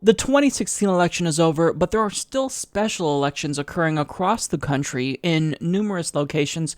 The 2016 election is over, but there are still special elections occurring across the country in numerous locations,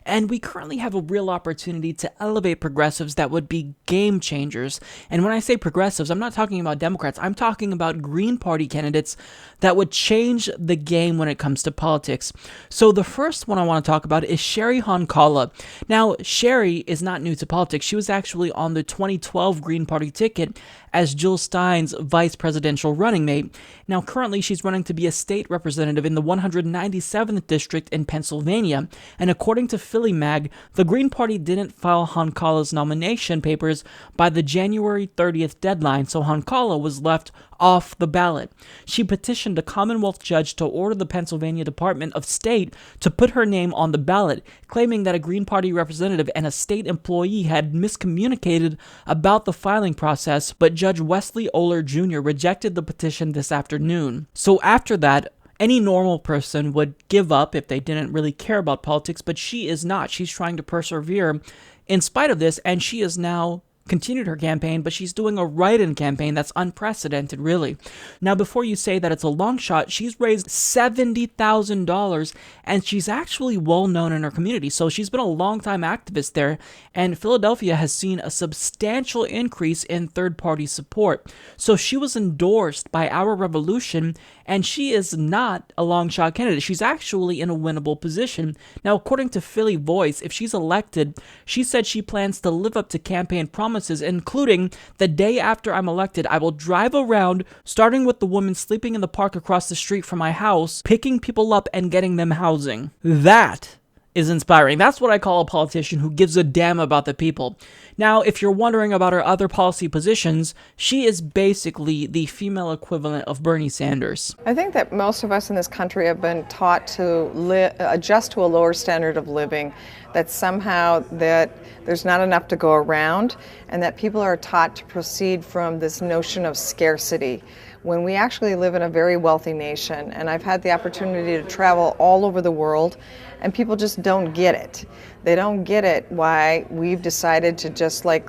and we currently have a real opportunity to elevate progressives that would be game changers. And when I say progressives, I'm not talking about Democrats, I'm talking about Green Party candidates that would change the game when it comes to politics. So the first one I want to talk about is Cheri Honkala. Now, Cheri is not new to politics. She was actually on the 2012 Green Party ticket as Jill Stein's vice presidential running mate. Now, currently, she's running to be a state representative in the 197th district in Pennsylvania. And according to Philly Mag, the Green Party didn't file Honkala's nomination papers by the January 30th deadline, so Honkala was left off the ballot. She petitioned a Commonwealth judge to order the Pennsylvania Department of State to put her name on the ballot, claiming that a Green Party representative and a state employee had miscommunicated about the filing process, but Judge Wesley Oler Jr. rejected the petition this afternoon. So after that, any normal person would give up if they didn't really care about politics, but she is not. She's trying to persevere in spite of this, and she is now continued her campaign, but she's doing a write-in campaign that's unprecedented, really. Now, before you say that it's a long shot, she's raised $70,000, and she's actually well-known in her community, so she's been a long-time activist there, and Philadelphia has seen a substantial increase in third-party support. So she was endorsed by Our Revolution, and she is not a long-shot candidate. She's actually in a winnable position. Now, according to Philly Voice, if she's elected, she said she plans to live up to campaign promises, including the day after I'm elected, I will drive around, starting with the woman sleeping in the park across the street from my house, picking people up and getting them housing. That is inspiring. That's what I call a politician who gives a damn about the people. Now, if you're wondering about her other policy positions, she is basically the female equivalent of Bernie Sanders. I think that most of us in this country have been taught to adjust to a lower standard of living, that somehow that there's not enough to go around, and that people are taught to proceed from this notion of scarcity, when we actually live in a very wealthy nation. And I've had the opportunity to travel all over the world, and people just don't get it. They don't get it why we've decided to just let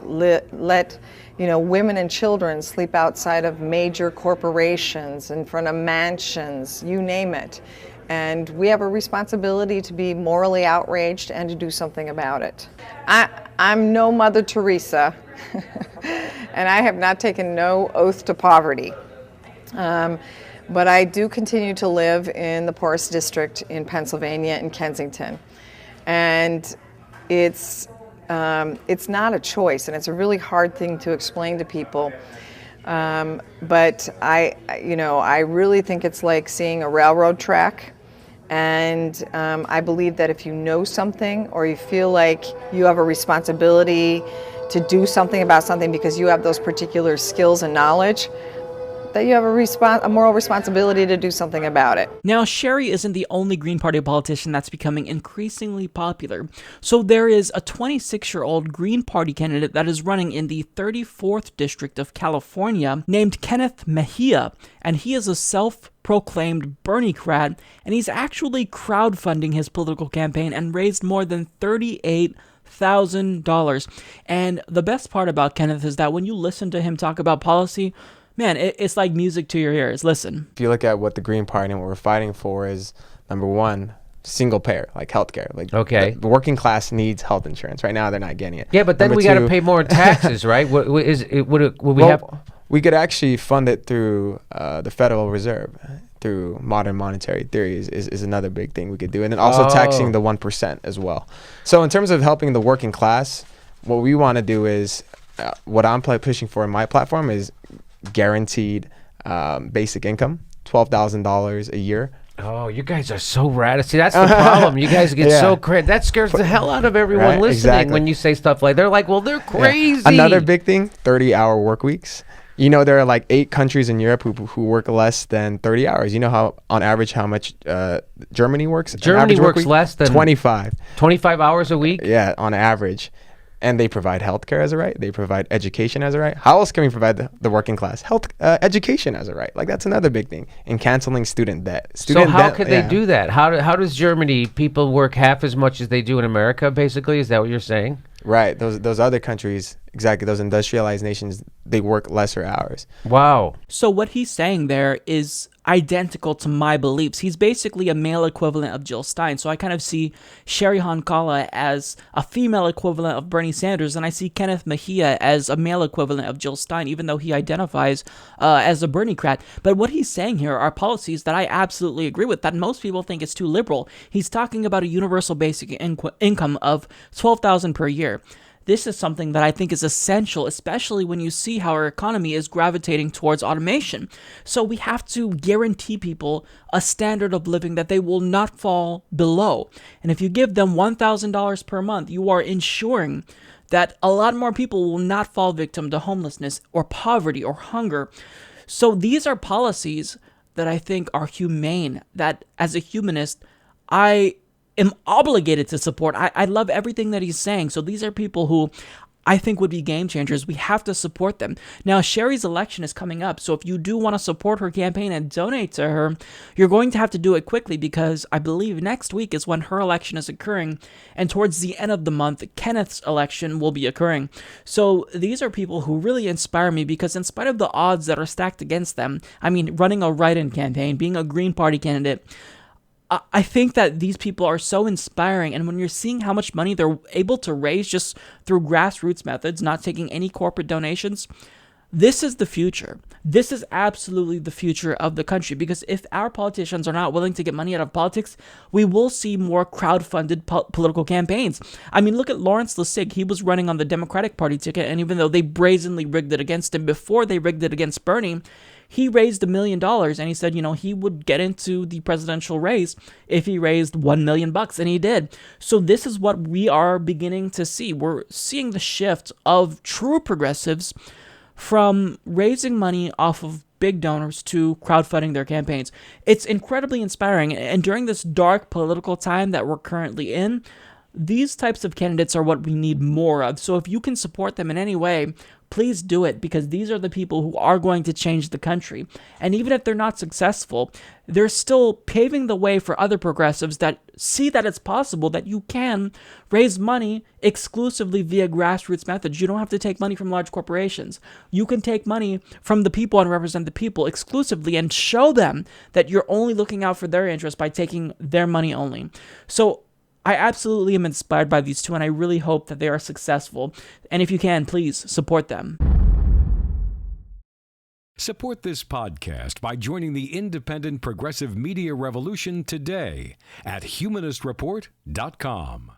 women and children sleep outside of major corporations, in front of mansions, you name it. And we have a responsibility to be morally outraged and to do something about it. I'm no Mother Teresa, and I have not taken no oath to poverty. But I do continue to live in the poorest district in Pennsylvania, in Kensington. And it's not a choice, and it's a really hard thing to explain to people. But I really think it's like seeing a railroad track. And I believe that if you know something, or you feel like you have a responsibility to do something about something because you have those particular skills and knowledge, that you have a moral responsibility to do something about it. Now, Cheri isn't the only Green Party politician that's becoming increasingly popular. So there is a 26-year-old Green Party candidate that is running in the 34th District of California named Kenneth Mejia, and he is a self-proclaimed Bernie-crat, and he's actually crowdfunding his political campaign and raised more than $38,000. And the best part about Kenneth is that when you listen to him talk about policy, man, it's like music to your ears. Listen. If you look at what the Green Party and what we're fighting for is, number one, single payer, like healthcare. Like, okay, the working class needs health insurance. Right now, they're not getting it. Yeah, but then we got to pay more taxes, right? We could actually fund it through the Federal Reserve, through modern monetary theory is another big thing we could do. And then also taxing the 1% as well. So in terms of helping the working class, what we want to do is, what I'm pushing for in my platform is guaranteed basic income, $12,000 a year. Oh, you guys are so rad. See, that's the problem. You guys get so crazy. That scares the hell out of everyone listening when you say stuff like, they're like, well, they're crazy. Yeah. Another big thing, 30-hour work weeks. You know, there are like 8 countries in Europe who work less than 30 hours. You know how, on average, how much Germany works? Germany works less than 25. 25 hours a week? Yeah, on average. And they provide healthcare as a right. They provide education as a right. How else can we provide the working class education as a right? Like, that's another big thing. And canceling student debt. So how could they do that? How does Germany people work half as much as they do in America? Basically, is that what you're saying? Right. Those other countries, exactly. Those industrialized nations, they work lesser hours. Wow. So what he's saying there is identical to my beliefs. He's basically a male equivalent of Jill Stein. So I kind of see Cheri Honkala as a female equivalent of Bernie Sanders, and I see Kenneth Mejia as a male equivalent of Jill Stein, even though he identifies as a Bernie-crat. But what he's saying here are policies that I absolutely agree with, that most people think is too liberal. He's talking about a universal basic income of $12,000 per year. This is something that I think is essential, especially when you see how our economy is gravitating towards automation. So we have to guarantee people a standard of living that they will not fall below. And if you give them $1,000 per month, you are ensuring that a lot more people will not fall victim to homelessness or poverty or hunger. So these are policies that I think are humane, that as a humanist, I am obligated to support. I love everything that he's saying. So these are people who I think would be game changers. We have to support them. Now, Cheri's election is coming up. So if you do want to support her campaign and donate to her, you're going to have to do it quickly, because I believe next week is when her election is occurring. And towards the end of the month, Kenneth's election will be occurring. So these are people who really inspire me, because in spite of the odds that are stacked against them, I mean, running a write-in campaign, being a Green Party candidate, I think that these people are so inspiring, and when you're seeing how much money they're able to raise just through grassroots methods, not taking any corporate donations, this is the future. This is absolutely the future of the country, because if our politicians are not willing to get money out of politics, we will see more crowd-funded political campaigns. I mean, look at Lawrence Lessig. He was running on the Democratic Party ticket, and even though they brazenly rigged it against him before they rigged it against Bernie, he raised $1 million, and he said, he would get into the presidential race if he raised $1 million, and he did. So this is what we are beginning to see. We're seeing the shift of true progressives from raising money off of big donors to crowdfunding their campaigns. It's incredibly inspiring, and during this dark political time that we're currently in, these types of candidates are what we need more of. So if you can support them in any way, please do it, because these are the people who are going to change the country. And even if they're not successful, they're still paving the way for other progressives that see that it's possible that you can raise money exclusively via grassroots methods. You don't have to take money from large corporations. You can take money from the people and represent the people exclusively, and show them that you're only looking out for their interests by taking their money only. So I absolutely am inspired by these two, and I really hope that they are successful. And if you can, please support them. Support this podcast by joining the independent progressive media revolution today at humanistreport.com.